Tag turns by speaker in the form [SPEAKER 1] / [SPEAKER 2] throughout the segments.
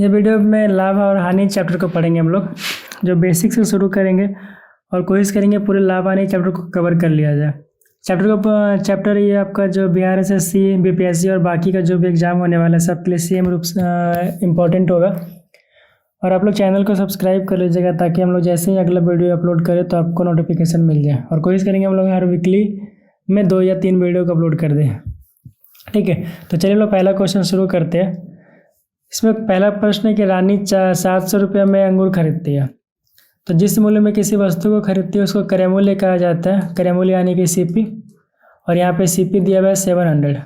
[SPEAKER 1] ये वीडियो में लाभ और हानि चैप्टर को पढ़ेंगे हम लोग, जो बेसिक से शुरू करेंगे और कोशिश करेंगे पूरे लाभ हानि चैप्टर को कवर कर लिया जाए। चैप्टर ये आपका जो बिहार एसएससी, बीपीएससी और बाकी का जो भी एग्ज़ाम होने वाला है सबके लिए सेम रूप से इम्पोर्टेंट होगा। और आप लोग चैनल को सब्सक्राइब कर लीजिएगा ताकि हम लोग जैसे ही अगला वीडियो अपलोड करें तो आपको नोटिफिकेशन मिल जाए। और कोशिश करेंगे हम लोग हर वीकली में 2 या 3 वीडियो को अपलोड कर दें। ठीक है, तो चलिए हम लोग पहला क्वेश्चन शुरू करते हैं। इसमें पहला प्रश्न है कि रानी 700 रुपये में अंगूर खरीदती है, तो जिस मूल्य में किसी वस्तु को खरीदती है उसको क्रय मूल्य कहा जाता है, क्रय मूल्य यानी कि सीपी। और यहाँ पे सीपी दिया हुआ है 700।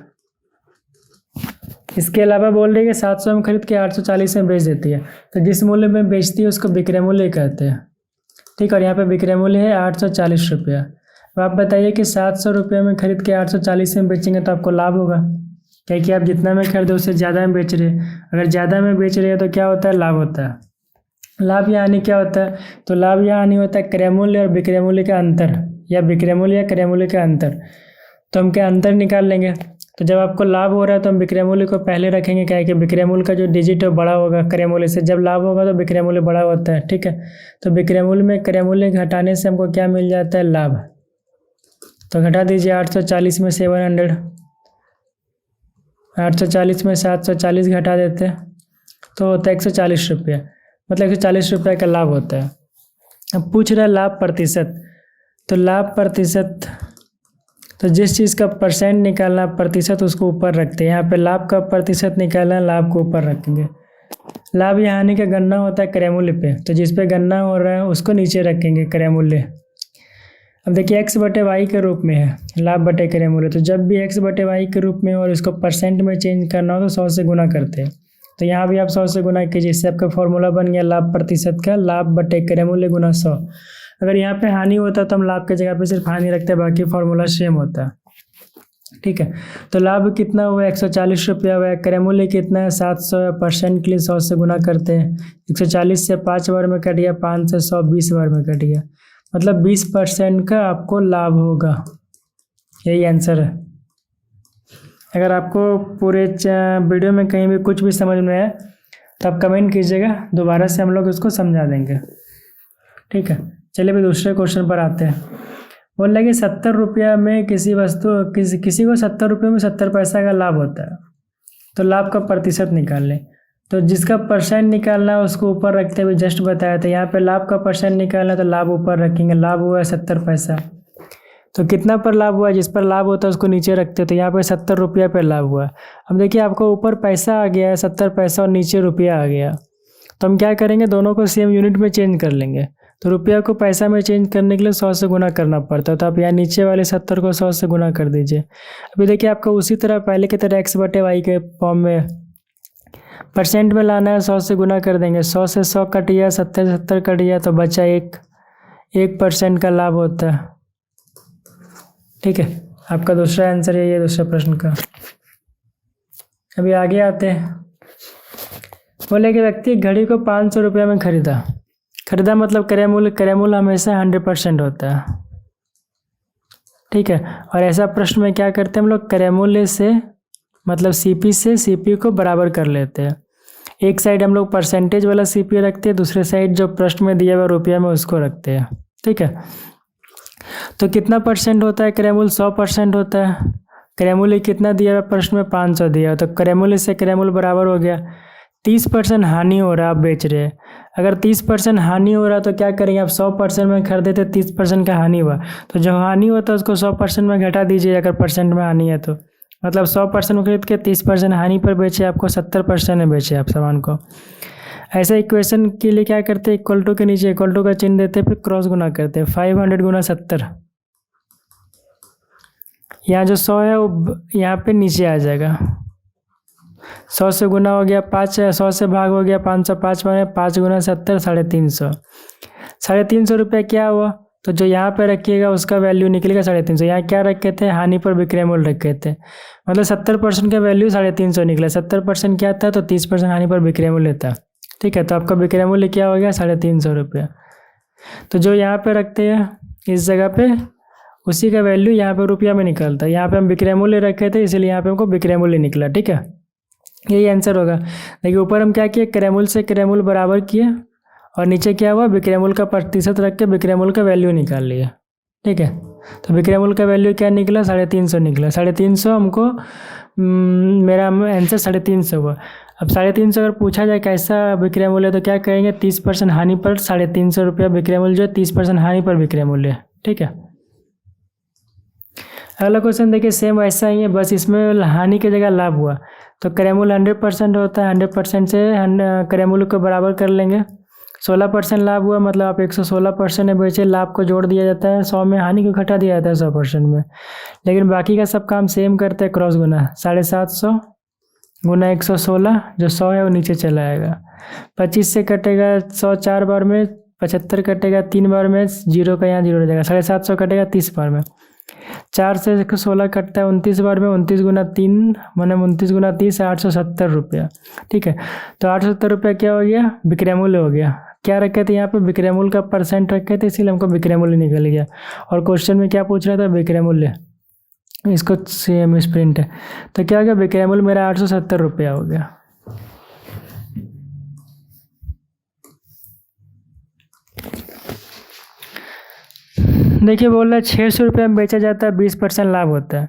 [SPEAKER 1] इसके अलावा बोल रही है कि 700 में खरीद के 840 में बेच देती है, तो जिस मूल्य में बेचती है उसको विक्रय मूल्य कहते हैं। ठीक, और यहाँ पे विक्रय मूल्य है 840 रुपया। अब आप बताइए कि 700 रुपये में खरीद के 840 में बेचेंगे तो आपको लाभ होगा, क्योंकि आप जितना में खरीदे उससे ज़्यादा में बेच रहे हैं। अगर ज़्यादा में बेच रहे हैं तो क्या होता है, लाभ होता है। लाभ या हानि क्या होता है, तो लाभ या हानि होता है क्रय मूल्य और विक्रय मूल्य का अंतर, या विक्रय मूल्य या क्रय मूल्य का अंतर। तो हम क्या अंतर निकाल लेंगे। तो जब आपको लाभ हो रहा है तो हम विक्रय मूल्य को पहले रखेंगे, क्या है कि विक्रय मूल्य का जो डिजिट है बड़ा होगा क्रय मूल्य से। जब लाभ होगा तो विक्रय मूल्य बड़ा होता है। ठीक है, तो विक्रय मूल्य में क्रय मूल्य घटाने से हमको क्या मिल जाता है, लाभ। तो घटा दीजिए 840 में 700, 840 में 740 घटा देते हैं तो होता है 140 रुपये, मतलब 140 रुपये का लाभ होता है। अब पूछ रहा है लाभ प्रतिशत, तो लाभ प्रतिशत, तो जिस चीज़ का परसेंट निकालना प्रतिशत उसको ऊपर रखते हैं। यहाँ पे लाभ का प्रतिशत निकालना, लाभ को ऊपर रखेंगे। लाभ या हानि का गणना होता है क्रय मूल्य पे, तो जिस पे गणना हो रहा है उसको नीचे रखेंगे क्रय मूल्य। अब देखिए x बटे वाई के रूप में है लाभ बटे क्रय मूल्य, तो जब भी x बटे वाई के रूप में और इसको परसेंट में चेंज करना हो तो 100 से गुना करते हैं। तो यहाँ भी आप 100 से गुना कीजिए, इससे आपका फॉर्मूला बन गया लाभ प्रतिशत का, लाभ बटे क्रय मूल्य गुना 100। अगर यहाँ पे हानि होता तो हम लाभ की जगह पे सिर्फ हानि रखते हैं, बाकी फॉर्मूला सेम होता है। ठीक है, तो लाभ कितना हुआ, 140 रुपया हुआ है। क्रय मूल्य कितना है, 700 है। परसेंट के लिए 100 से गुना करते हैं। 140 से 5 बार में कट गया, 5 से 100 20 बार में कट गया, मतलब 20% का आपको लाभ होगा। यही आंसर है। अगर आपको पूरे वीडियो में कहीं भी कुछ भी समझ में आए तो आप कमेंट कीजिएगा, दोबारा से हम लोग उसको समझा देंगे। ठीक है, चलिए अभी दूसरे क्वेश्चन पर आते हैं। बोल रहे कि 70 रुपया में किसी को 70 रुपये में 70 पैसा का लाभ होता है, तो लाभ का प्रतिशत निकाल लें। तो जिसका परसेंट निकालना है उसको ऊपर रखते हुए जस्ट बताया था। यहाँ पे लाभ का परसेंट निकालना है तो लाभ ऊपर रखेंगे। लाभ हुआ है 70 पैसा, तो कितना पर लाभ हुआ है, जिस पर लाभ होता है उसको नीचे रखते हैं। तो यहाँ पे 70 रुपया पर लाभ हुआ। अब देखिए आपको ऊपर पैसा आ गया है 70 पैसा और नीचे रुपया आ गया, तो हम क्या करेंगे, दोनों को सेम यूनिट में चेंज कर लेंगे। तो रुपया को पैसा में चेंज करने के लिए 100 से गुना करना पड़ता है, तो आप यहाँ नीचे वाले 70 को 100 से गुना कर दीजिए। अभी देखिए आपको उसी तरह पहले की तरह x बटे वाई के फॉर्म में परसेंट में लाना है, 100 से गुना कर देंगे। 100 से 100 कट गया, 70 से 70 कट गया, तो बचा 1% का लाभ होता है। ठीक है, आपका दूसरा आंसर है ये दूसरे प्रश्न का। अभी आगे आते हैं। बोले कि व्यक्ति घड़ी को 500 रुपये में खरीदा मतलब क्रय मूल्य हमेशा 100% होता है। ठीक है, और ऐसा प्रश्न में क्या करते हैं हम लोग, क्रय मूल्य से मतलब सीपी से सीपी को बराबर कर लेते हैं। एक साइड हम लोग परसेंटेज वाला सीपी रखते हैं, दूसरे साइड जो प्रश्न में दिया हुआ रुपया में उसको रखते हैं। ठीक है, तो कितना परसेंट होता है क्रय मूल्य, 100% होता है। क्रय मूल्य कितना दिया हुआ प्रश्न में, 500 दिया हुआ, तो क्रय मूल्य से क्रय मूल्य बराबर हो गया। 30% हानि हो रहा है, आप बेच रहे हैं। अगर 30% हानि हो रहा है तो क्या करेंगे, आप 100% में खरीदे थे, 30% का हानि हुआ, तो जो हानि होता है उसको 100% में घटा दीजिए। अगर परसेंट में हानि है तो मतलब 100% में खरीद के 30% हानि पर बेचे, आपको 70% में बेचे आप सामान को। ऐसा इक्वेशन के लिए क्या करते हैं, इक्वल टू के नीचे इक्वल टू का चिन्ह देते हैं, फिर क्रॉस गुना करते हैं। 500 गुना 70, यहाँ जो 100 है वो यहाँ पे नीचे आ जाएगा। 100 से गुना हो गया 5, 100 से भाग हो गया 505 में, 5 गुना 70 350। 350 रुपये क्या हुआ, तो जो यहाँ पे रखिएगा उसका वैल्यू निकलेगा 350। यहाँ क्या रखे थे, हानि पर विक्रय मूल्य रखे थे, मतलब 70% का वैल्यू 350 निकला। 70% क्या था, तो 30% हानि पर विक्रय मूल्य था। ठीक है, तो आपका विक्रय मूल्य क्या हो गया, 350 रुपया। तो जो यहाँ पे रखते हैं इस जगह पे उसी का वैल्यू यहाँ पे रुपया में निकलता है। यहाँ पे हम विक्रय मूल्य रखे थे इसलिए यहाँ पे हमको विक्रय मूल्य निकला। ठीक है, यही आंसर होगा। देखिए ऊपर हम क्या किए, क्रय मूल्य से क्रय मूल्य बराबर किए और नीचे क्या हुआ, विक्रय मूल्य का प्रतिशत रख के विक्रय मूल्य का वैल्यू निकाल लिया। ठीक है, तो विक्रय मूल्य का वैल्यू क्या निकला, 350 निकला। 350 हमको मेरा आंसर 350 हुआ। अब 350 अगर पूछा जाए कैसा विक्रय मूल्य, तो क्या कहेंगे, 30% हानि पर 350 रुपया विक्रय मूल्य जो है 30% हानि पर विक्रय मूल्य। ठीक है, अगला क्वेश्चन देखिए सेम वैसा ही है, बस इसमें हानि की जगह लाभ हुआ। तो क्रय मूल्य 100% होता है, 100% से क्रय मूल्य को बराबर कर लेंगे। 16% लाभ हुआ, मतलब आप 116% में बेचे, लाभ को जोड़ दिया जाता है 100 में, हानि को घटा दिया जाता है 100% में। लेकिन बाकी का सब काम सेम करते हैं, क्रॉस गुना 750 गुना 116, जो 100 है वो नीचे चला आएगा। 25 से कटेगा 100 4 बार में, 75 कटेगा 3 बार में, जीरो का यहाँ जीरो हो जाएगा। 750 कटेगा 30 बार में, 4 से 16 कटता है 29 बार में, 29 गुना 3 मैंने 29 गुना 30 870 रुपया। ठीक है, तो 870 रुपया क्या हो गया, विक्रय मूल्य हो गया। क्या रखे थे यहाँ पे, विक्रय मूल्य का परसेंट रखे थे, इसीलिए हमको विक्रय मूल्य निकल गया। और क्वेश्चन में क्या पूछ रहा था, विक्रय मूल्य, इसको सेम प्रिंट है। तो क्या हो गया, विक्रय मूल्य मेरा 870 रुपया हो गया। देखिए बोल रहा है 600 रुपये में बेचा जाता है, 20% लाभ होता है।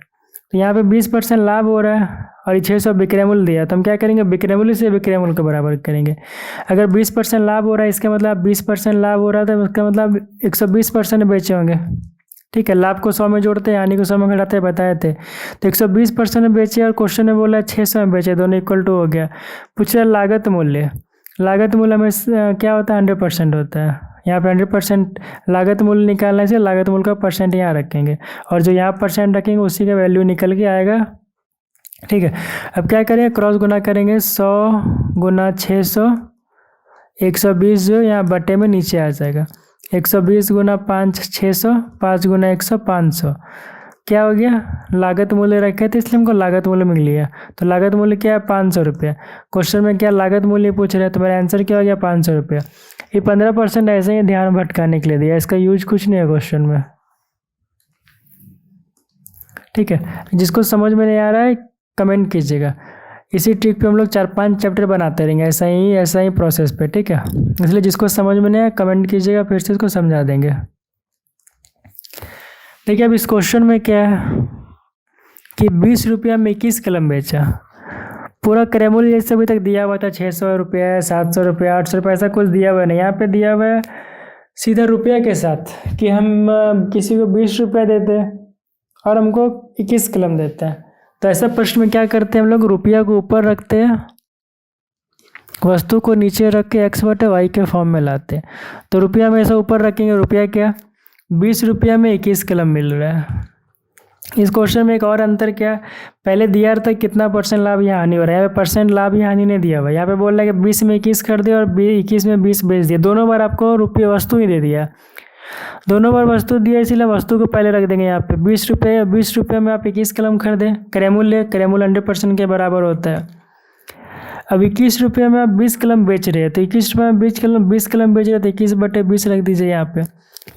[SPEAKER 1] तो यहाँ पे 20% लाभ हो रहा है और ये 600 विक्रय मूल्य दिया, तो हम क्या करेंगे, विक्रय मूल्य से विक्रय मूल्य को बराबर करेंगे। अगर 20% लाभ हो रहा है, इसका मतलब 20% लाभ हो रहा था, उसका मतलब 120% बेचे होंगे। ठीक है, लाभ को 100 में जोड़ते हैं, हानि को 100 में घटाते हैं, बताए थे। तो 120% में बेचे और क्वेश्चन में बोला है 600 में बेचे, दोनों इक्वल टू हो गया। पूछ रहा लागत मूल्य, लागत मूल्य में क्या होता है, 100% होता है। यहाँ पे 100% लागत मूल्य निकालने से लागत मूल्य का परसेंट यहाँ रखेंगे और जो यहाँ परसेंट रखेंगे उसी का वैल्यू निकल के आएगा। ठीक है, अब क्या करेंगे, क्रॉस गुना करेंगे, 100 गुना 600, 120 जो यहाँ बटे में नीचे आ जाएगा। 120 गुना 5 600, 5 गुना 100 500। क्या हो गया, लागत मूल्य रखे थे इसलिए हमको लागत मूल्य मिल गया। तो लागत मूल्य क्या है, 500 रुपया। क्वेश्चन में क्या लागत मूल्य पूछ रहे हैं, तो मेरा आंसर क्या हो गया, 500 रुपया। ये 15% ऐसे ही ध्यान भटकाने के लिए दिया, इसका यूज कुछ नहीं है क्वेश्चन में। ठीक है, जिसको समझ में नहीं आ रहा है कमेंट कीजिएगा। इसी ट्रिक पे हम लोग 4-5 चैप्टर बनाते रहेंगे, ऐसा ही प्रोसेस पे। ठीक है, इसलिए जिसको समझ में नहीं आया कमेंट कीजिएगा, फिर से इसको समझा देंगे। देखिए अब इस क्वेश्चन में क्या है कि 20 रुपया में 21 कलम बेचा। पूरा क्रय मूल्य जैसे अभी तक दिया हुआ था 600 रुपया, 700 रुपया, 800 रुपया, ऐसा कुछ दिया हुआ नहीं। यहाँ पे दिया हुआ है सीधा रुपया के साथ कि हम किसी को 20 रुपया देते हैं और हमको 21 कलम देता है। तो ऐसा प्रश्न में क्या करते हैं हम लोग, रुपया को ऊपर रखते हैं, वस्तु को नीचे रख के x/y के फॉर्म में लाते हैं। तो रुपया में ऐसा ऊपर रखेंगे, रुपया क्या, 20 रुपया में 21 कलम मिल रहा है। इस क्वेश्चन में एक और अंतर क्या, पहले दिया था कितना परसेंट लाभ या हानि हो रहा है, यहाँ पे परसेंट लाभ या हानि नहीं दिया हुआ। यहाँ पे बोल रहा है कि 20 में 21 कर दिया और 21 में 20 बेच दिया। दोनों बार आपको रुपये वस्तु ही दे दिया, दोनों बार वस्तु दिया, इसीलिए वस्तु को पहले रख देंगे यहाँ पे। 20 रुपये में आप 21 कलम खरीदें, क्रय मूल्य 100% के बराबर होता है। अब 21 रुपये में आप 20 कलम बेच रहे हैं, तो 21 रुपये में 20 कलम बेच रहे हैं, तो 21/20 रख दीजिए यहाँ पे।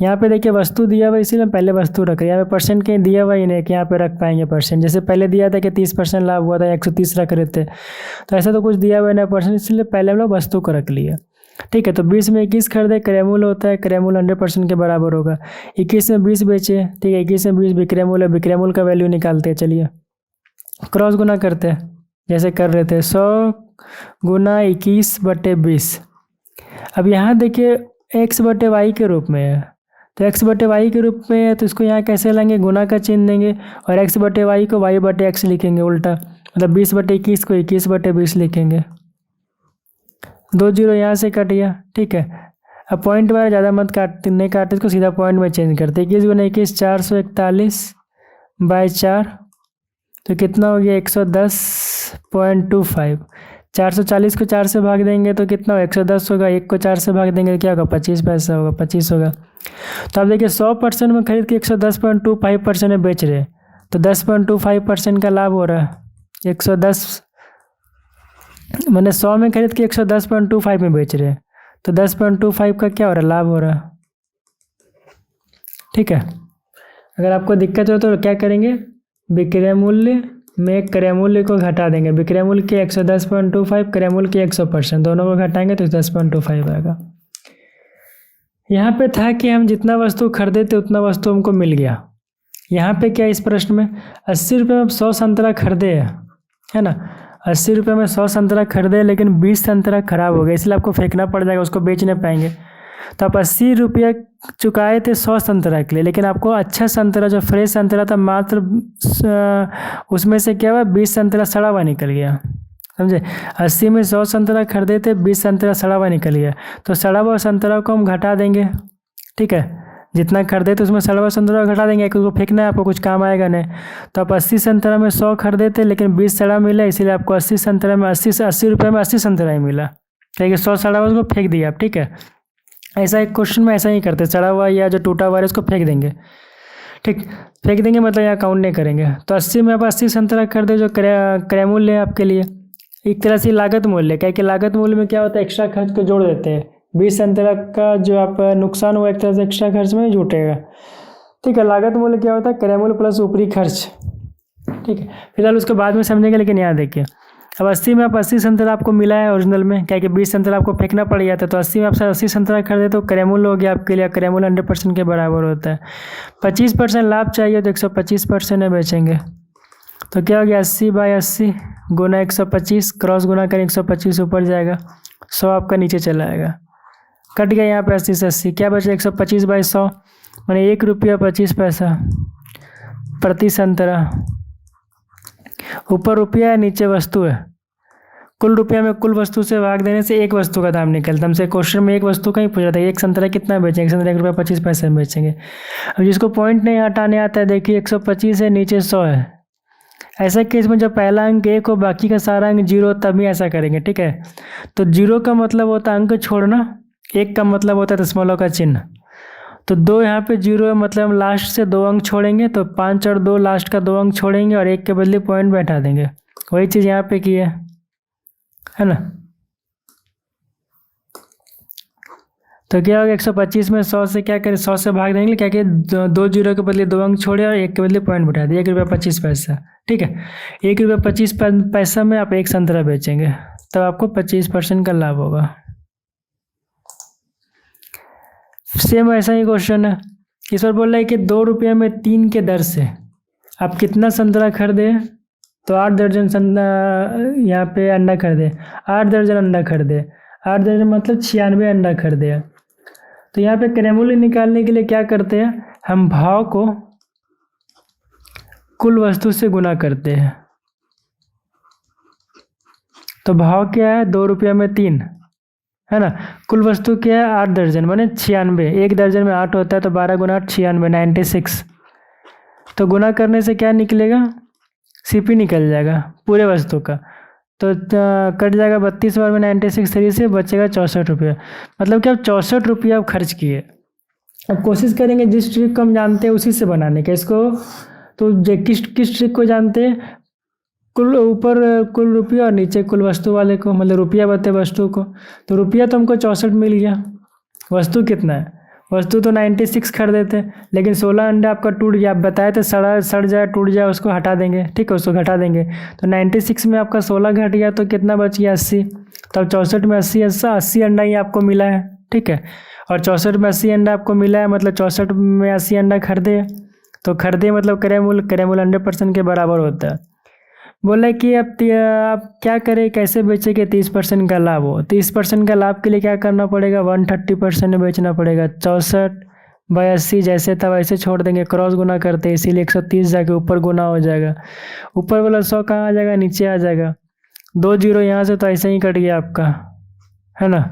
[SPEAKER 1] यहाँ पे देखिए वस्तु दिया हुआ, इसीलिए पहले वस्तु रख रहे हैं। यहाँ पे परसेंट कहीं दिया हुआ ही नहीं कि यहाँ पे रख पाएंगे परसेंट। जैसे पहले दिया था कि 30% लाभ हुआ था, 130 रख रहे थे, तो ऐसा तो कुछ दिया हुआ नहीं परसेंट, इसलिए पहले हम लोग वस्तु को रख लिया। ठीक है, तो 20 में 21 खरीदे, क्रय मूल्य होता है, क्रय मूल्य 100% के बराबर होगा। 21 में 20 बेचे, ठीक है, 21 में 20 विक्रय मूल्य का वैल्यू निकालते हैं। चलिए क्रॉस गुना करते हैं जैसे कर रहे थे, 100 गुना 21/20। अब यहाँ देखिए x/y के रूप में है, तो x/y के रूप में है, तो इसको यहाँ कैसे लाएंगे, गुना का चिन्ह देंगे और x/y को y/x लिखेंगे उल्टा, मतलब 20/21 को 21/20 लिखेंगे। 2 जीरो यहाँ से कट गया। ठीक है, अब पॉइंट वाला ज़्यादा मत काटते, इसको सीधा पॉइंट में चेंज करते। 21 गुना 21 441/4, तो कितना हो गया 110.25। 440 को 4 से भाग देंगे तो कितना होगा 110 होगा, 1 को 4 से भाग देंगे तो क्या होगा 25 पैसा होगा, 25 होगा। तो आप देखिए 100% में खरीद के 110.25% में बेच रहे, तो 10.25% का लाभ हो रहा है। 110 मैंने 100 में खरीद के 110.25 में बेच रहे, तो 10.25 का क्या हो रहा है, लाभ हो रहा है। ठीक है, अगर आपको दिक्कत हो तो क्या करेंगे, विक्रय मूल्य में क्रय मूल्य को घटा देंगे। विक्रय मूल्य के 110.25, क्रय मूल्य के 100%, दोनों को घटाएंगे तो 10.25 आएगा। यहाँ पे था कि हम जितना वस्तु खरीदे थे उतना वस्तु हमको मिल गया। यहाँ पे क्या इस प्रश्न में 80 रुपये में 100 संतरा खरीदे है ना, 80 रुपये में 100 संतरा खरीदे, लेकिन 20 संतरा खराब हो गया, इसलिए आपको फेंकना पड़ जाएगा, उसको बेच नहीं पाएंगे। तो आप 80 रुपये चुकाए थे 100 संतरा के लिए, लेकिन आपको अच्छा संतरा जो फ्रेश संतरा था मात्र उसमें से क्या हुआ, 20 संतरा सड़ा हुआ निकल गया, समझे। 80 में 100 संतरा खरीदे थे, 20 संतरा सड़ा हुआ निकल गया, तो सड़ा हुआ संतरा को हम घटा देंगे, ठीक है। जितना खरीदे तो उसमें सड़ा हुआ संतरा घटा देंगे, उसको फेंकना है, आपको कुछ काम आएगा नहीं। तो आप 80 संतरा में 100 खरीदे थे, लेकिन 20 सड़ा मिला, इसीलिए आपको 80 संतरा में 80 रुपये में 80 संतरा ही मिला, ठीक है। 100 सड़ा हुआ उसको फेंक दिया आप, ठीक है। ऐसा एक क्वेश्चन में ऐसा ही करते, सड़ा हुआ या जो टूटा हुआ है उसको फेंक देंगे, ठीक, फेंक देंगे, मतलब यहाँ काउंट नहीं करेंगे। तो 80 में आप 80 संतरा खरीदे, जो क्रय मूल्य है आपके लिए, एक तरह से लागत मूल्य, क्या कि लागत मूल्य में क्या होता है, एक्स्ट्रा खर्च को जोड़ देते हैं। 20 संतरा का जो आप नुकसान हुआ एक तरह से एक्स्ट्रा खर्च में जुटेगा, ठीक है। लागत मूल्य क्या होता है, क्रय मूल्य प्लस ऊपरी खर्च, ठीक है। फिलहाल उसको बाद में समझेंगे, लेकिन यहाँ देखिए अब 80 में आप 80 संतरा आपको मिला है ओरिजिनल में, क्या कि 20 संतरा आपको फेंकना पड़ गया था, तो 80 में आप 80 संतरा खरीदे तो क्रय मूल्य हो गया आपके लिए, क्रय मूल्य 100% के बराबर होता है। 25% लाभ चाहिए तो 125% में बेचेंगे, तो क्या हो गया 80/80 गुना 125, क्रॉस गुना करें 125 ऊपर जाएगा, 100 आपका नीचे चला आएगा, कट गया यहाँ पे 80 से 80, क्या बचा 125/100 माने 1 रुपया 25 पैसा प्रति संतरा। ऊपर रुपया है, नीचे वस्तु है, कुल रुपया में कुल वस्तु से भाग देने से एक वस्तु का दाम निकलता है। हमसे क्वेश्चन में एक वस्तु का ही पूछ रहा था, एक संतरा कितना बेचेंगे, एक संतरा 1 रुपया 25 पैसे में बेचेंगे। अब जिसको पॉइंट नहीं हटाने आता है, देखिए 125 है, नीचे 100 है, ऐसा केस में जब पहला अंक 1 हो बाकी का सारा अंक 0 तभी ऐसा करेंगे, ठीक है। तो 0 का मतलब होता है अंक छोड़ना, 1 का मतलब होता है दशमलव का चिन्ह, तो 2 यहाँ पे 0 है, मतलब हम लास्ट से 2 अंक छोड़ेंगे, तो 5 और 2 लास्ट का 2 अंक छोड़ेंगे और 1 के बदले पॉइंट बैठा देंगे, वही चीज़ यहाँ पे की है ना। तो क्या होगा 125 में 100 से क्या करें, 100 से भाग देंगे, क्या कि 2 0 के बदले 2 अंक छोड़े और 1 के बदले पॉइंट बैठा दिए, 1 रुपया 25 पैसा, ठीक है। 1 रुपया 25 पैसा में आप एक संतरा बेचेंगे, तब आपको 25% का लाभ होगा। सेम ऐसा ही क्वेश्चन है, इस पर बोल रहा है कि 2 रुपये में 3 के दर से आप कितना संतरा खरीदे, तो 8 दर्जन यहाँ पे अंडा खरीदे, 8 दर्जन अंडा खरीदे, 8 दर्जन मतलब 96 अंडा खरीदे। तो यहाँ पे क्रय मूल्य निकालने के लिए क्या करते हैं, हम भाव को कुल वस्तु से गुना करते हैं। तो भाव क्या है, 2 रुपये में 3 है ना, कुल वस्तु क्या है 8 दर्जन माने 96, 1 दर्जन में 8 होता है, तो 12 गुना 8 96, 96। तो गुना करने से क्या निकलेगा, सीपी निकल जाएगा पूरे वस्तु का, तो कट जाएगा 32 बार में 96 3 से बचेगा 64 रुपये, मतलब कि अब 64 रुपये आप खर्च किए। अब कोशिश करेंगे जिस ट्रिक को हम जानते हैं उसी से बनाने का इसको, तो किस ट्रिक को जानते हैं, कुल ऊपर कुल रुपया और नीचे कुल वस्तु वाले को, मतलब रुपया बते वस्तु को, तो रुपया तो हमको 64 मिल गया, वस्तु कितना है, वस्तु तो 96 खरीदे थे, लेकिन 16 अंडा आपका टूट गया, आप बताए थे सड़ जाए टूट जाए उसको हटा देंगे, ठीक है, उसको घटा देंगे, तो 96 में आपका 16 घट गया, तो कितना बच गया 80, तो अब 64 में 80 अंडा ही आपको मिला है, ठीक है। और 64 में 80 अंडा आपको मिला है, मतलब 64 में 80 अंडा खरीदे, तो खरीदे मतलब क्रय मूल्य 100% के बराबर होता है। बोला कि अब आप क्या करें, कैसे बेचे कि 30% का लाभ हो। 30% का लाभ के लिए क्या करना पड़ेगा, 130% में बेचना पड़ेगा। 64/80 जैसे था वैसे छोड़ देंगे, क्रॉस गुना करते हैं, इसीलिए 130 जाके ऊपर गुना हो जाएगा, ऊपर वाला 100 कहाँ आ जाएगा, नीचे आ जाएगा। 2 0 यहाँ से तो ऐसे ही कट गया आपका, है ना,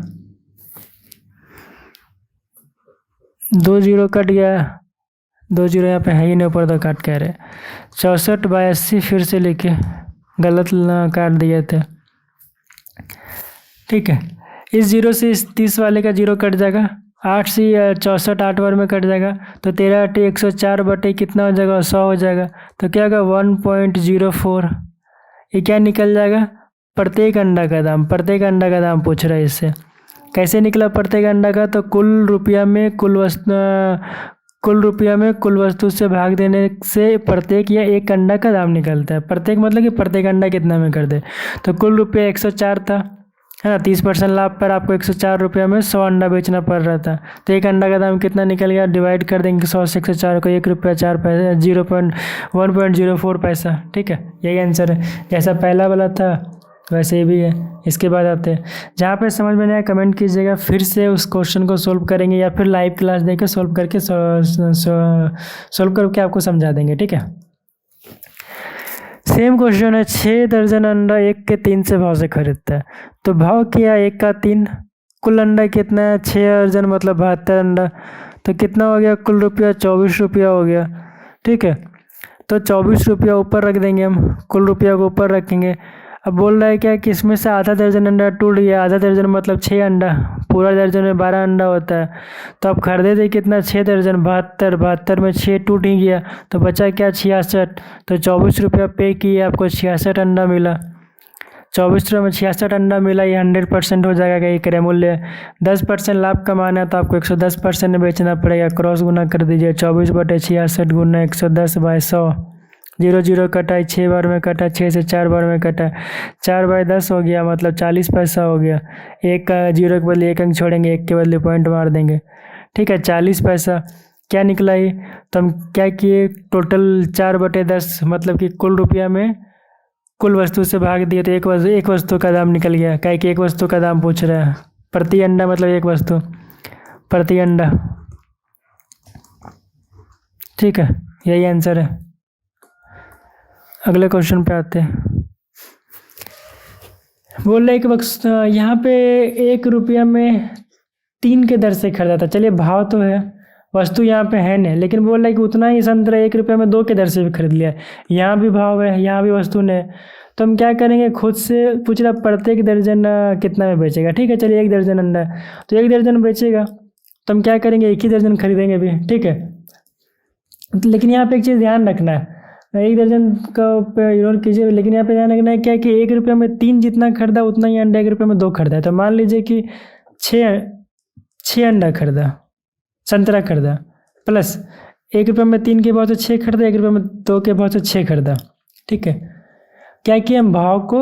[SPEAKER 1] 2 0 कट गया, 2 0 यहाँ पे है ही नहीं, ऊपर तो काट कह रहे। 64/80 फिर से लिखे, गलत काट दिए थे, ठीक है। इस 0 से इस 30 वाले का 0 कट जाएगा, 8 से 64 8 बार में कट जाएगा, तो 13 8 104 बटे कितना हो जाएगा, 100 हो जाएगा, तो क्या होगा 1.04, ये क्या निकल जाएगा, प्रत्येक अंडा का दाम, प्रत्येक अंडा का दाम पूछ रहा है इससे। कैसे निकला प्रत्येक अंडा का, तो कुल रुपया में कुल कुल रुपया में कुल वस्तु से भाग देने से प्रत्येक या एक अंडा का दाम निकलता है। प्रत्येक मतलब कि प्रत्येक अंडा कितना में कर दे। तो कुल रुपया 104 था, है ना। 30% लाभ पर आपको 104 रुपया में 100 अंडा बेचना पड़ रहा था। तो एक अंडा का दाम कितना निकल गया, डिवाइड कर देंगे 100 से 104 को, 1 रुपया 4 पैसे 1.04 पैसा। ठीक है, यही आंसर है। जैसा पहला वाला था वैसे ही भी है। इसके बाद आते हैं, जहाँ पे समझ में नहीं आया कमेंट कीजिएगा, फिर से उस क्वेश्चन को सोल्व करेंगे या फिर लाइव क्लास देकर सोल्व करके आपको समझा देंगे। ठीक है, सेम क्वेश्चन है। 6 दर्जन अंडा 1 के 3 से भाव से खरीदता है। तो भाव किया 1 का 3, कुल अंडा कितना है 6 दर्जन मतलब 72 अंडा। तो कितना हो गया, कुल रुपया 24 रुपया हो गया। ठीक है, तो 24 रुपया ऊपर रख देंगे हम, कुल रुपया को ऊपर रखेंगे। अब बोल रहा है क्या कि इसमें से आधा दर्जन अंडा टूट गया। आधा दर्जन मतलब 6 अंडा, पूरा दर्जन में 12 अंडा होता है। तो आप खरीदे थे कितना, 6 दर्जन, 72 में 6 टूट ही गया, तो बचा क्या 66। तो 24 रुपया पे किए, आपको 66 अंडा मिला। 24 रुपये में 66 अंडा मिला, ये 100% हो जाएगा, ये क्रय मूल्य है। 10% लाभ कमाना है तो आपको 110% में बेचना पड़ेगा। क्रॉस गुना कर दीजिए, 24/66 गुना 110/100। 0 0 कटा, 6 बार में कटा, 6 से 4 बार में कटा, 4/10 हो गया, मतलब 40 पैसा हो गया। एक का 0 के बदले 1 अंक छोड़ेंगे, 1 के बदले पॉइंट मार देंगे। ठीक है, 40 पैसा क्या निकला ये। तो हम क्या किए, टोटल 4/10 मतलब कि कुल रुपया में कुल वस्तु से भाग दिए, तो एक वस्तु का दाम निकल गया। क्या कि एक वस्तु का दाम पूछ रहा है, प्रति अंडा मतलब एक वस्तु प्रति अंडा। ठीक है, यही आंसर है। अगले क्वेश्चन पे आते हैं। बोल रहे कि यहाँ पे 1 रुपया में 3 के दर से खरीदा था। चलिए, भाव तो है, वस्तु यहाँ पे है नहीं, लेकिन बोल रहा है कि उतना ही संतरा 1 रुपया में 2 के दर से भी खरीद लिया। यहाँ भी भाव है, यहाँ भी वस्तु ने। तो हम क्या करेंगे, खुद से पूछ रहा प्रत्येक दर्जन कितना में बेचेगा। ठीक है, चलिए 1 दर्जन अंडा, तो 1 दर्जन बेचेगा, तो हम क्या करेंगे, 1 ही दर्जन खरीदेंगे भी। ठीक है, लेकिन यहाँ पे एक चीज़ ध्यान रखना है, 1 दर्जन का इग्नोर कीजिए, लेकिन यहाँ पे ध्यान रखना है क्या कि 1 रुपया में 3 जितना खरीदा उतना ही अंडा 1 रुपया में 2 खरीदा है। तो मान लीजिए कि 6 अंडा खरीदा, संतरा खरीदा, प्लस 1 रुपया में 3 के भाव से 6 खरीदा, 1 रुपया में 2 के भाव से 6 खरीदा। ठीक है, क्या कि हम भाव को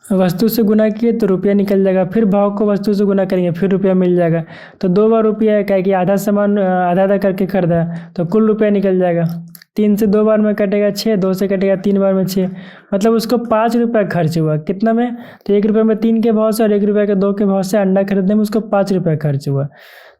[SPEAKER 1] वस्तु से गुना किए तो रुपया निकल जाएगा, फिर भाव को वस्तु से गुना करेंगे फिर रुपया मिल जाएगा। तो 2 बार रुपया है, क्या कि आधा सामान आधा आधा करके खरीदा, तो कुल रुपया निकल जाएगा। 3 से 2 बार में कटेगा 6, 2 से कटेगा 3 बार में 6, मतलब उसको 5 रुपया खर्च हुआ। कितना में, तो 1 रुपया में 3 के भाव से और 1 रुपया के 2 के भाव से अंडा खरीदने में उसको 5 रुपया खर्च हुआ।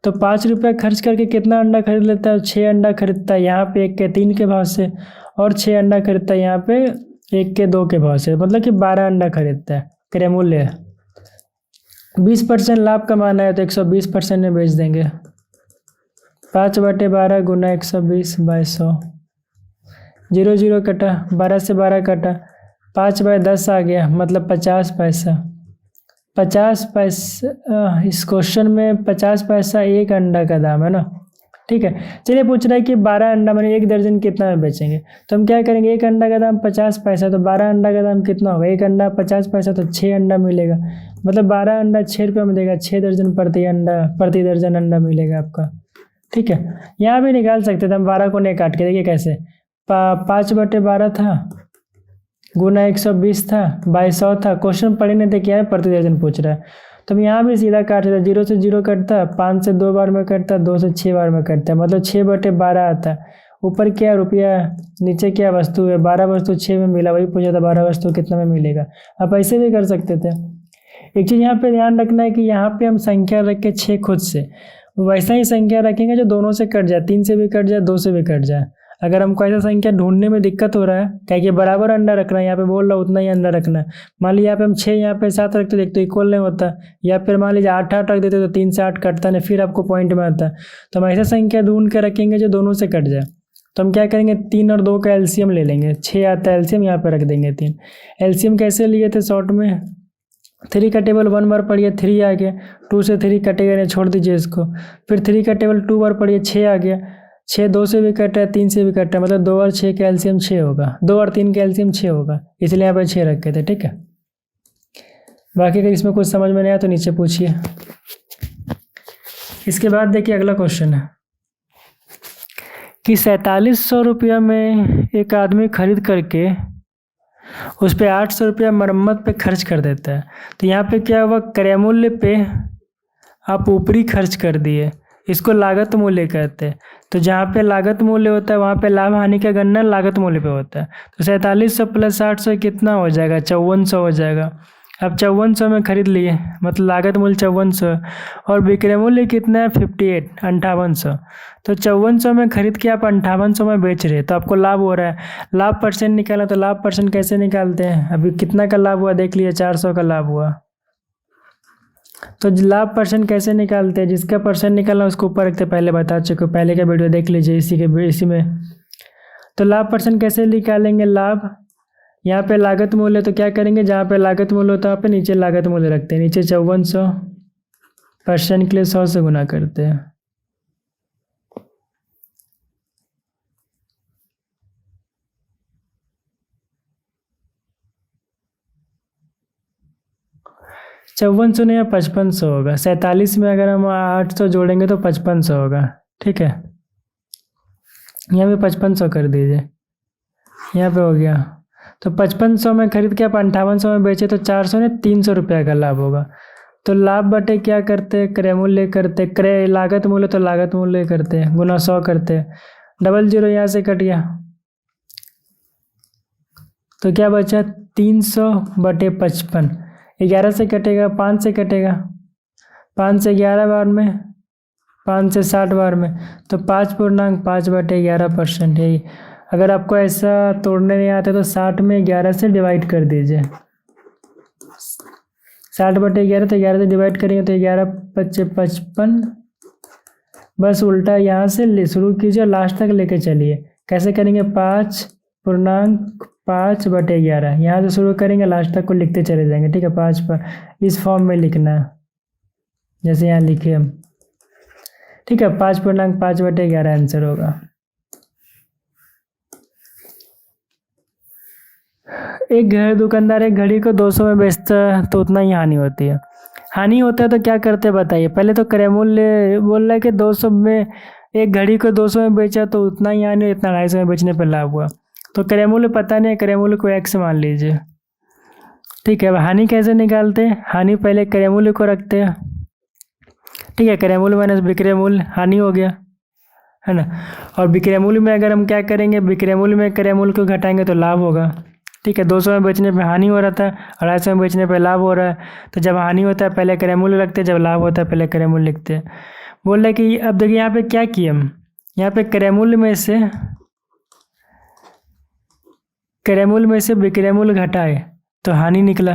[SPEAKER 1] तो 5 रुपया खर्च करके कितना अंडा खरीद लेता है, 6 अंडा खरीदता है यहाँ पे 1 के 3 के भाव से, और 6 अंडा खरीदता है यहाँ पे 1 के 2 के भाव से, मतलब कि 12 अंडा खरीदता है। क्रय मूल्य है। 20% लाभ कमाना है तो 120% में बेच देंगे। 5/12 गुना 120/100। 0 0 कटा, 12 से 12 कटा, 5/10 आ गया, मतलब 50 पैसा। 50 पैसा इस क्वेश्चन में 50 पैसा 1 अंडा का दाम है ना। ठीक है, चलिए पूछ रहा है कि 12 अंडा मैंने 1 दर्जन कितना में बेचेंगे। तो हम क्या करेंगे, 1 अंडा का दाम 50 पैसा, तो 12 अंडा का दाम कितना होगा, 1 अंडा 50 पैसा, तो 6 अंडा मिलेगा, मतलब 12 अंडा 6 रुपये में देगा। 6 दर्जन प्रति दर्जन अंडा मिलेगा आपका। ठीक है, यहाँ भी निकाल सकते थे हम, 12 को नहीं काट के, देखिए कैसे 5/12 था गुना 120 था बाई 100 था। क्वेश्चन पढ़े नहीं थे, क्या है प्रति दर्जन पूछ रहा है। तो हम यहाँ भी सीधा काट देते, 0 से 0 कटता, 5 से 2 बार में कटता, 2 से 6 बार में कटता है, मतलब 6/12 आता है। ऊपर क्या रुपया, नीचे क्या वस्तु है, 12 वस्तु 6 में मिला, वही पूछा था 12 वस्तु कितना में मिलेगा। आप ऐसे भी कर सकते थे। एक चीज़ यहाँ पे ध्यान रखना है कि यहाँ पे हम संख्या रख के 6 खुद से वैसा ही संख्या रखेंगे जो दोनों से कट जाए, 3 से भी कट जाए, 2 से भी कट जाए। अगर हमको ऐसा संख्या ढूंढने में दिक्कत हो रहा है, क्या कि बराबर अंडा रखना है, यहाँ पे बोल रहा हूँ उतना ही अंडा रखना है। मान लीजिए यहाँ पे हम 6 यहाँ पे 7 रखते देख तो इक्वल नहीं होता, या फिर मान लीजिए 8 8 रख देते तो 3 से 8 कटता नहीं, फिर आपको पॉइंट में आता। तो हम ऐसा संख्या ढूंढ के रखेंगे जो दोनों से कट जाए। तो हम क्या करेंगे, 3 और 2 का एलसीएम ले लेंगे। 6 आता है एलसीएम, यहाँ पे रख देंगे 3। एलसीएम कैसे लिए थे शॉर्ट में, 3 का टेबल 1 बार पढ़िए 3 आ गया, 2 से 3 कटेगा नहीं, छोड़ दीजिए इसको। फिर 3 का टेबल 2 बार पढ़िए 6 आ गया, 6 2 से भी कटा है, 3 से भी कटा है, मतलब 2 और 6 का एलसीएम 6 होगा, 2 और 3 का एलसीएम 6 होगा, इसलिए यहाँ पे 6 रखे थे। ठीक है, बाकी अगर इसमें कुछ समझ में नहीं आया तो नीचे पूछिए। इसके बाद देखिए अगला क्वेश्चन है, कि 4700 रुपया में एक आदमी खरीद करके उस पर 800 रुपया मरम्मत पे खर्च कर देता है। तो यहाँ पे क्या हुआ, क्रय मूल्य पे आप ऊपरी खर्च कर दिए, इसको लागत मूल्य कहते हैं। तो जहाँ पे लागत मूल्य होता है वहाँ पे लाभ हानि का गणना लागत मूल्य पे होता है। तो 4700 प्लस 800 कितना हो जाएगा, 5400 हो जाएगा। अब 5400 में खरीद लिए, मतलब लागत मूल्य 5400 और विक्रय मूल्य कितना है 58 5800। तो 5400 में खरीद के आप 5800 में बेच रहे, तो आपको लाभ हो रहा है। लाभ परसेंट निकाला, तो लाभ परसेंट कैसे निकालते हैं, अभी कितना का लाभ हुआ देख लिए, 400 का लाभ हुआ। तो लाभ परसेंट कैसे निकालते हैं, जिसका परसेंट निकालना उसको ऊपर रखते, पहले बता चुके, पहले का वीडियो देख लीजिए इसी में। तो लाभ परसेंट कैसे निकालेंगे, लाभ यहाँ पे लागत मूल्य, तो क्या करेंगे, जहाँ पे लागत मूल्य होता है वहाँ पे नीचे लागत मूल्य रखते हैं, नीचे 5400 परसेंट के लिए 100 से गुना करते हैं। चौवन सौ नहीं, 5500 होगा। 47 में अगर हम 800 जोड़ेंगे तो 5500 होगा। ठीक है, यहाँ पे 5500 कर दीजिए, यहाँ पे हो गया। तो 5500 में खरीद के आप 5800 में बेचे तो 400 ने 300 रुपया का लाभ होगा। तो लाभ बटे क्या करते, क्रय मूल्य करते, क्रय लागत मूल्य तो लागत मूल्य करते गुना 100 करते, डबल जीरो यहाँ से कट गया, तो क्या बचा 300 बटे 55। 11 से कटेगा, 5 से कटेगा, 5 से 11 बार में, 5 से 60 बार में, तो 5.5 बटे 11%। यही अगर आपको ऐसा तोड़ने नहीं आता तो 60 में 11 से डिवाइड कर दीजिए। 60 बटे 11, तो 11 से डिवाइड करेंगे तो 11 पच्चे 55। बस उल्टा यहाँ से शुरू कीजिए, लास्ट तक लेके चलिए। कैसे करेंगे, 5.5 बटे 11, यहाँ से शुरू करेंगे लास्ट तक को लिखते चले जाएंगे। ठीक है, 5 पर इस फॉर्म में लिखना है जैसे यहाँ लिखे हम। ठीक है, 5.5 बटे 11 आंसर होगा। एक दुकानदार एक घड़ी को 200 में बेचता है तो उतना ही हानि होती है। हानि होता है तो क्या करते हैं बताइए। पहले तो क्रय मूल्य बोल रहा है कि 200 में, एक घड़ी को 200 में बेचा तो उतना ही हानि, इतना 250 में बेचने पर लाभ हुआ। तो क्रय मूल्य पता नहीं, क्रय मूल्य को x मान लीजिए। ठीक है, अब हानि कैसे निकालते हैं, हानि पहले क्रय मूल्य को रखते हैं। ठीक है, क्रय मूल्य माइनस विक्रय मूल्य, हानि हो गया, है ना। और विक्रय मूल्य में अगर हम क्या करेंगे, विक्रय मूल्य में क्रय मूल्य को घटाएंगे तो लाभ होगा। ठीक है, 200 में बेचने पे हानि हो रहा था, 250 में बेचने पे लाभ हो रहा है। तो जब हानि होता है पहले क्रय मूल्य रखते हैं, जब लाभ होता है पहले क्रय मूल्य लिखते हैं। बोल रहे कि अब देखिए यहाँ पे क्या किए हम, यहाँ पे क्रय मूल्य में से विक्रय मूल्य घटाए तो हानि निकला।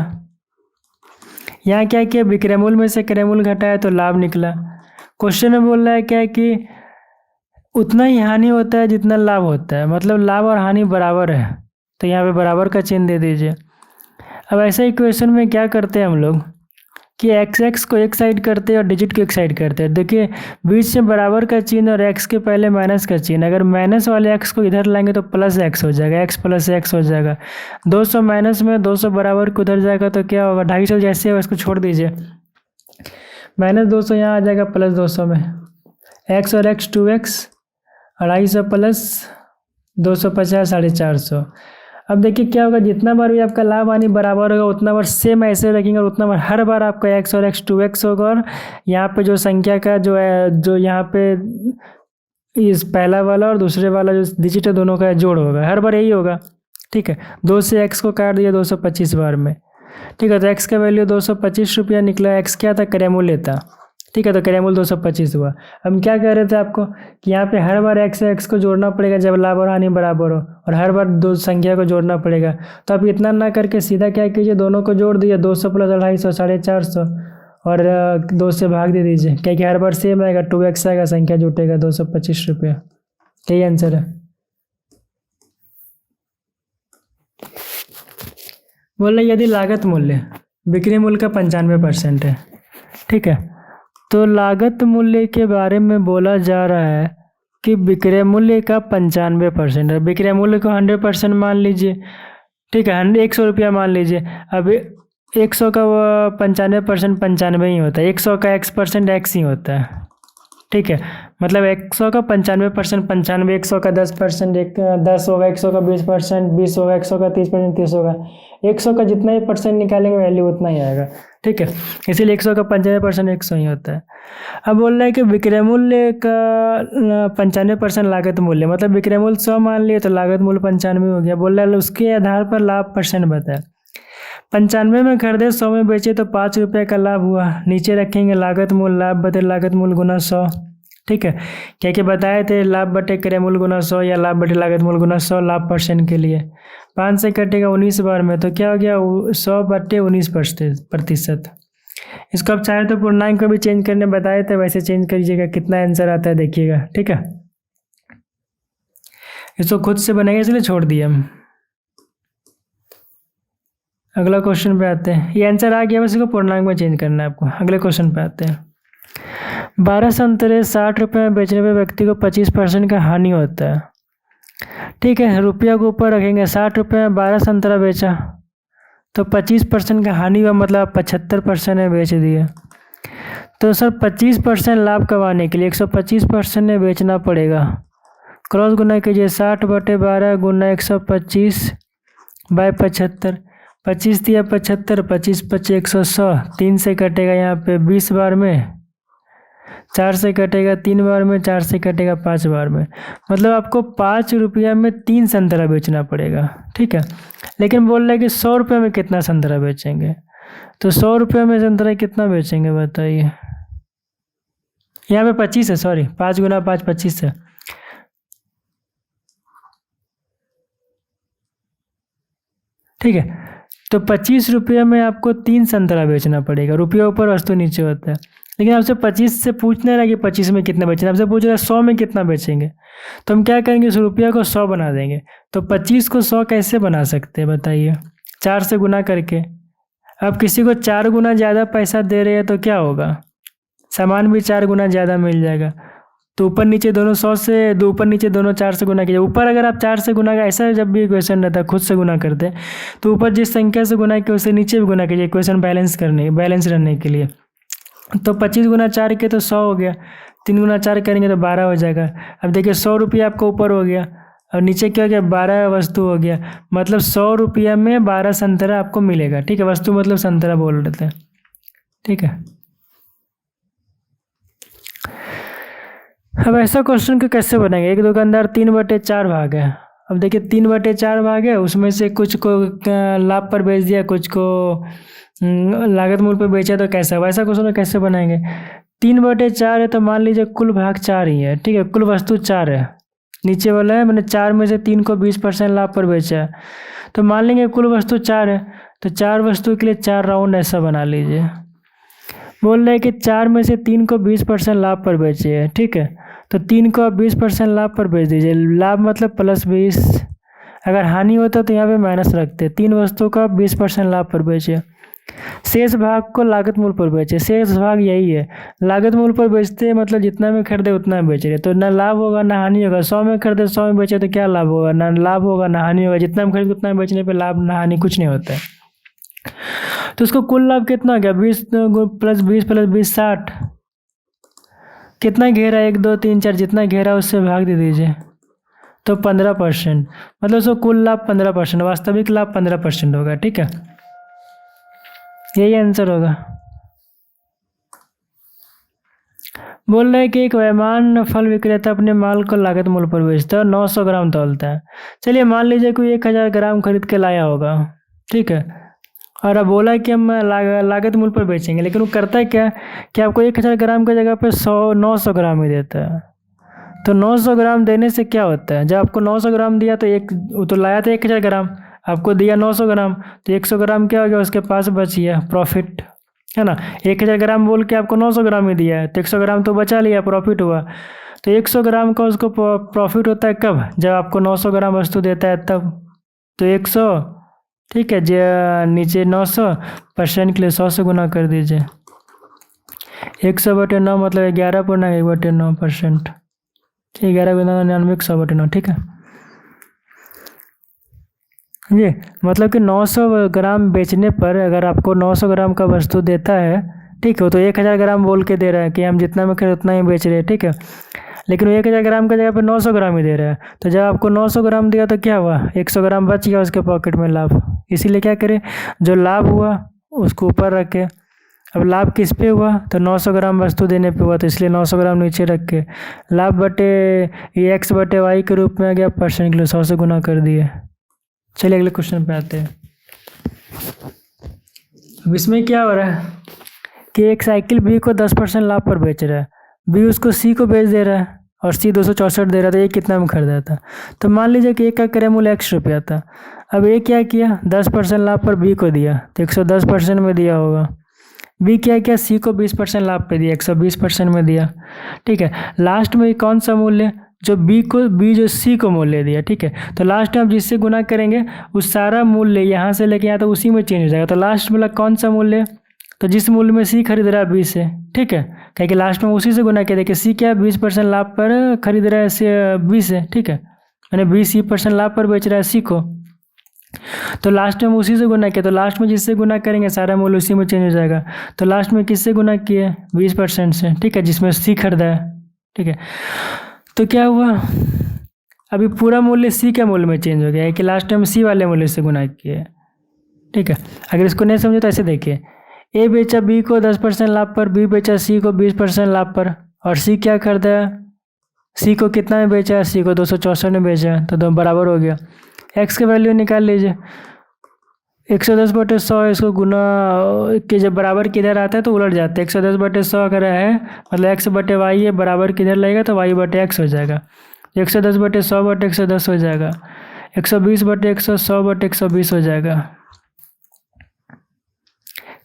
[SPEAKER 1] यहाँ क्या किया, विक्रय मूल्य में से क्रय मूल्य घटाया तो लाभ निकला। क्वेश्चन में बोल रहा है क्या कि उतना ही हानि होता है जितना लाभ होता है, मतलब लाभ और हानि बराबर है, तो यहाँ पे बराबर का चिन्ह दे दीजिए। अब ऐसे इक्वेशन में क्या करते हैं हम लोग कि x को एक साइड करते हैं और डिजिट को एक साइड करते हैं। देखिए बीच में बराबर का चिन्ह और x के पहले माइनस का चिन्ह, अगर माइनस वाले x को इधर लाएंगे तो प्लस x हो जाएगा, x प्लस x हो जाएगा। 200 माइनस में 200 बराबर को उधर जाएगा तो क्या होगा, 250 जैसे है उसको छोड़ दीजिए, माइनस 200 यहाँ आ जाएगा प्लस 200 में, x और x 2x, 250 प्लस 250 450। अब देखिए क्या होगा, जितना बार भी आपका लाभ हानि बराबर होगा उतना बार सेम ऐसे रखेंगे और उतना बार हर बार आपका x और x 2x होगा, और यहाँ पे जो संख्या का जो है, जो यहाँ पे इस पहला वाला और दूसरे वाला जो डिजिट है दोनों का जोड़ होगा, हर बार यही होगा। ठीक है, 2 से x को काट दिया 225 बार में। ठीक है, तो x का वैल्यू 225 रुपया निकला। x क्या था, क्रय मूल्य था। ठीक है, तो क्रय मूल्य 225 हुआ। हम क्या कह रहे थे आपको कि यहाँ पे हर बार x से x को जोड़ना पड़ेगा जब लाभ और हानि बराबर हो, और हर बार दो संख्या को जोड़ना पड़ेगा। तो आप इतना ना करके सीधा क्या कीजिए, दोनों को जोड़ दिए, 200 प्लस 250 450, और 2 से भाग दे दीजिए, क्योंकि हर बार सेम आएगा, 2x आएगा, संख्या जुटेगा 225 रुपया। यही आंसर है। बोल रहे यदि लागत मूल्य बिक्री मूल्य का 95% है। ठीक है, तो लागत मूल्य के बारे में बोला जा रहा है कि विक्रय मूल्य का 95% है। विक्रय मूल्य को 100% मान लीजिए। ठीक है, 100 रुपया मान लीजिए। अब 100 का 95% 95 ही होता है, 100 का x% x ही होता है। ठीक है, मतलब 100 का 95%, 95 100 का 10%, 10 होगा 100 का 20%, 20 होगा 100 का 30%, 30 होगा 100 का जितना ही परसेंट निकालेंगे वैल्यू उतना ही आएगा। ठीक है, इसीलिए 100 का 95% 100 ही होता है। अब बोल रहा है कि विक्रय मूल्य का 95% लागत मूल्य, मतलब विक्रय मूल्य 100 मान लिए तो लागत मूल्य 95 हो गया। बोल रहा है उसके आधार पर लाभ परसेंट बताए। 95 में खरीदे 100 में बेचे तो 5 रुपये का लाभ हुआ। नीचे रखेंगे लागत मूल्य, लाभ बटे लागत मूल्य गुना 100। ठीक है, क्या क्या बताए थे, लाभ बटे क्रय मूल्य गुना 100 या लाभ बटे लागत मूल्य गुना 100 लाभ परसेंट के लिए। 5 से कटेगा 19 बार में तो क्या हो गया 100 बटे 19%। इसको आप चाहे तो पूर्णांक को भी चेंज करने बताए थे, वैसे चेंज करिएगा, कितना आंसर आता है देखिएगा। ठीक है, इसको खुद से बनेगा इसलिए छोड़ दिए हम। अगला क्वेश्चन पे आते हैं, ये आंसर आ गया, बस इसको पूर्णांक में चेंज करना है आपको। अगले क्वेश्चन पे आते हैं। 12 संतरे 60 रुपये में बेचने पे व्यक्ति को 25% का हानि होता है। ठीक है, रुपया को ऊपर रखेंगे, 60 रुपये में 12 संतरा बेचा तो 25% का हानि हुआ, मतलब 75% में बेच दिए। तो सर 25% लाभ कमाने के लिए 125% में बेचना पड़ेगा। क्रॉस गुना कीजिए, 60 बटे 12 गुना 125 बाय 75, 25 दिया 75, 25 25 100, 3 से कटेगा यहाँ पे 20 बार में, 4 से कटेगा 3 बार में, 4 से कटेगा 5 बार में, मतलब आपको 5 रुपया में 3 संतरा बेचना पड़ेगा। ठीक है, लेकिन बोल रहा है कि 100 रुपये में कितना संतरा बेचेंगे, तो 100 रुपये में संतरा कितना बेचेंगे बताइए। यहाँ पे 25 है, सॉरी 5 गुना 5 25 है। ठीक है, तो 25 रुपये में आपको 3 संतरा बेचना पड़ेगा। रुपया ऊपर वस्तु नीचे होता है, लेकिन आपसे 25 से पूछना है कि 25 में कितना बेचना, आपसे पूछ रहा है 100 में कितना बेचेंगे, तो हम क्या करेंगे, उस रुपया को 100 बना देंगे। तो 25 को 100 कैसे बना सकते हैं बताइए, 4 से गुना करके। अब किसी को 4 गुना ज़्यादा पैसा दे रहे हैं तो क्या होगा, सामान भी 4 गुना ज़्यादा मिल जाएगा। तो ऊपर नीचे दोनों 100 से, दो ऊपर नीचे दोनों 4 से गुना कीजिए। ऊपर अगर आप 4 से गुना का, ऐसा जब भी इक्वेशन रहता है खुद से गुना करते हैं तो ऊपर जिस संख्या से गुना किया उससे नीचे भी गुना कीजिए, इक्वेशन बैलेंस रहने के लिए। तो 25 गुना 4 के तो 100 हो गया, 3 गुना 4 करेंगे तो 12 हो जाएगा। अब देखिए 100 रुपया आपका ऊपर हो गया और नीचे क्या हो गया, 12 वस्तु हो गया, मतलब 100 रुपया में 12 संतरा आपको मिलेगा। ठीक है, वस्तु मतलब संतरा बोल रहे थे। ठीक है, अब ऐसा क्वेश्चन को कैसे बनाएंगे, एक दुकानदार 3/4 भाग है। अब देखिए 3/4 भाग है, उसमें से कुछ को लाभ पर बेच दिया, कुछ को लागत मूल्य पर बेचा, तो कैसा, वैसा क्वेश्चन कैसे बनाएंगे। 3/4 है तो मान लीजिए कुल भाग 4 ही है। ठीक है, कुल वस्तु 4 है, नीचे वाला है, मैंने 4 में से 3 को 20% लाभ पर बेचा है, तो मान लेंगे कुल वस्तु 4 है, तो 4 वस्तु के लिए 4 राउंड ऐसा बना लीजिए। बोल रहे हैं कि 4 में से 3 को 20% लाभ पर बेचे है। ठीक है, तो 3 को आप 20% लाभ पर बेच दीजिए, लाभ मतलब +20, अगर हानि होता तो यहाँ पे माइनस रखते। 3 वस्तुओं का 20% लाभ पर बेचे, शेष भाग को लागत मूल्य पर बेचे। शेष भाग यही है, लागत मूल्य पर बेचते हैं, मतलब जितना में खरीदे उतना में बेच रहे, तो ना लाभ होगा ना हानि होगा। 100 में खरीदे 100 में बेचे तो क्या लाभ होगा, ना लाभ होगा ना हानि होगा। जितना में खरीदे उतना में बेचने पे लाभ ना हानि कुछ नहीं होता है। तो उसको कुल लाभ कितना हो गया, 20 + 20 + 20 60, कितना घेरा 1 2 3 4, जितना घेरा उससे भाग दे दीजिए, तो 15%, मतलब उसको कुल लाभ 15%, वास्तविक लाभ 15% होगा। ठीक है, यही आंसर होगा। बोल रहे हैं कि एक वैमान फल विक्रेता अपने माल को लागत मूल्य पर बेचता है और 900 ग्राम तौलता है। चलिए मान लीजिए कोई 1000 ग्राम खरीद के लाया होगा। ठीक है, और अब बोला कि हम लागत मूल्य पर बेचेंगे, लेकिन वो करता है क्या कि आपको 1000 ग्राम की जगह पे 900 ग्राम ही देता है। तो 900 ग्राम देने से क्या होता है, जब आपको 900 ग्राम दिया तो वो तो लाया था 1000 ग्राम, आपको दिया 900 ग्राम, तो 100 ग्राम क्या हो गया उसके पास बच गया, प्रॉफिट है ना। 1000 ग्राम बोल के आपको 900 ग्राम ही दिया है, तो 100 ग्राम तो बचा लिया, प्रॉफिट हुआ। तो 100 ग्राम का उसको प्रॉफिट होता है कब, जब आपको 900 ग्राम वस्तु देता है तब। तो 100, ठीक है, जो नीचे 900% के लिए 100 से गुना कर दीजिए। 100/9 मतलब 11.1/9%, 11×99 100/9। ठीक है, ये मतलब कि 900 ग्राम बेचने पर अगर आपको 900 ग्राम का वस्तु देता है, ठीक है। तो 1000 ग्राम बोल के दे रहा है कि हम जितना में खरीद उतना ही बेच रहे हैं, ठीक है। लेकिन वो 1000 ग्राम की जगह पे 900 ग्राम ही दे रहा है। तो जब आपको 900 ग्राम दिया तो क्या हुआ, 100 ग्राम बच गया उसके पॉकेट में लाभ। इसीलिए क्या करें, जो लाभ हुआ उसको ऊपर रखे। अब लाभ किस पे हुआ, तो 900 ग्राम वस्तु देने पे हुआ, तो इसलिए 900 ग्राम नीचे रख के लाभ बटे ये एक्स बटे वाई के रूप में आ गया, परसेंट के लिए 100 से गुना कर दिए। चलिए अगले क्वेश्चन पे आते हैं। अब इसमें क्या हो रहा है कि एक साइकिल बी को 10% लाभ पर बेच रहा है, बी उसको सी को बेच दे रहा है और सी 264 दे रहा था। ये कितना में खरीदा था, तो मान लीजिए कि एक का क्रय मूल्य एक्स रुपया था। अब ये क्या किया, 10% लाभ पर बी को दिया, तो 110% में दिया होगा। बी क्या किया, सी को 20% लाभ पे दिया, 120% में दिया, ठीक है। लास्ट में कौन सा मूल्य, जो बी जो सी को मूल्य दिया, ठीक है। तो लास्ट में आप जिससे गुना करेंगे उस सारा मूल्य यहाँ से लेके यहाँ तो उसी में चेंज हो जाएगा। तो लास्ट में कौन सा मूल्य, तो जिस मूल्य में सी खरीद रहा है बी से, ठीक है, क्या कि लास्ट में उसी से गुना किया। देखिए सी क्या 20% लाभ पर खरीद रहा है बी से, ठीक है, मैंने 20% लाभ पर बेच रहा है सी को, तो लास्ट में उसी से गुना किया। तो लास्ट में जिससे गुना करेंगे सारा मूल्य उसी में चेंज हो जाएगा। तो लास्ट में किससे गुना किए, 20% से, ठीक है, जिसमें सी खरीदा है, ठीक है। तो क्या हुआ, अभी पूरा मूल्य सी के मूल्य में चेंज हो गया है कि लास्ट टाइम सी वाले मूल्य से गुना किए, ठीक है। अगर इसको नहीं समझे तो ऐसे देखिए, ए बेचा बी को 10% लाभ पर, बी बेचा सी को 20% लाभ पर, और सी क्या खरीदा है, सी को कितना में बेचा है, सी को 264 में बेचा है, तो दोनों बराबर हो गया। एक्स की वैल्यू निकाल लीजिए, 110/100, इसको गुना के जब बराबर किधर आता है तो उलट जाता है। 110/100 अगर है मतलब एक्स बटे वाई है, बराबर किधर लगेगा तो वाई बटे एक्स हो जाएगा। 110/100/110 हो जाएगा, 120/100 100/120 हो जाएगा।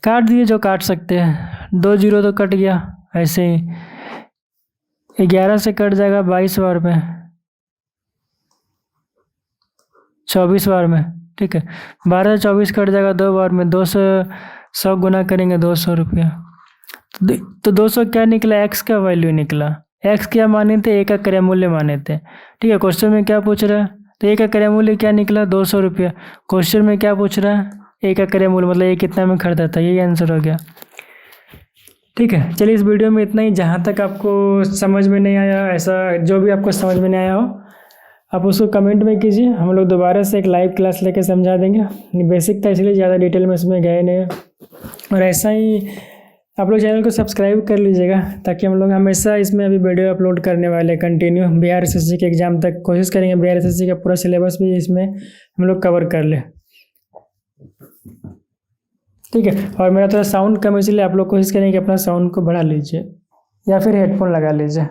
[SPEAKER 1] काट दिए जो काट सकते हैं, 2 जीरो तो कट गया, ऐसे ही 11 से कट जाएगा 22 बार में, 24 बार में, ठीक है। 12 से 24 कट जाएगा 2 बार में, 2 से 100 गुना करेंगे 200 रुपया। तो 200 क्या निकला, एक्स का वैल्यू निकला। एक्स क्या माने थे, ए का क्रय मूल्य माने थे, ठीक है। क्वेश्चन में क्या पूछ रहा है, तो ए का क्रय मूल्य क्या निकला, 200 रुपया। क्वेश्चन में क्या पूछ रहा है, ए का क्रय मूल्य मतलब ये कितना में खरीदा था, यही आंसर हो गया, ठीक है। चलिए इस वीडियो में इतना ही। जहाँ तक आपको समझ में नहीं आया, ऐसा जो भी आपको समझ में नहीं आया हो आप उसको कमेंट में कीजिए, हम लोग दोबारा से एक लाइव क्लास लेके समझा देंगे। बेसिक था इसलिए ज़्यादा डिटेल में इसमें गए नहीं। और ऐसा ही आप लोग चैनल को सब्सक्राइब कर लीजिएगा ताकि हम लोग हमेशा इसमें अभी वीडियो अपलोड करने वाले कंटिन्यू बिहार एसएससी के एग्ज़ाम तक कोशिश करेंगे बिहार एसएससी का पूरा सिलेबस भी इसमें हम लोग कवर कर ले, ठीक है। और मेरा थोड़ा साउंड कम है इसलिए आप लोग कोशिश करेंगे कि अपना साउंड को बढ़ा लीजिए या फिर हेडफोन लगा लीजिए।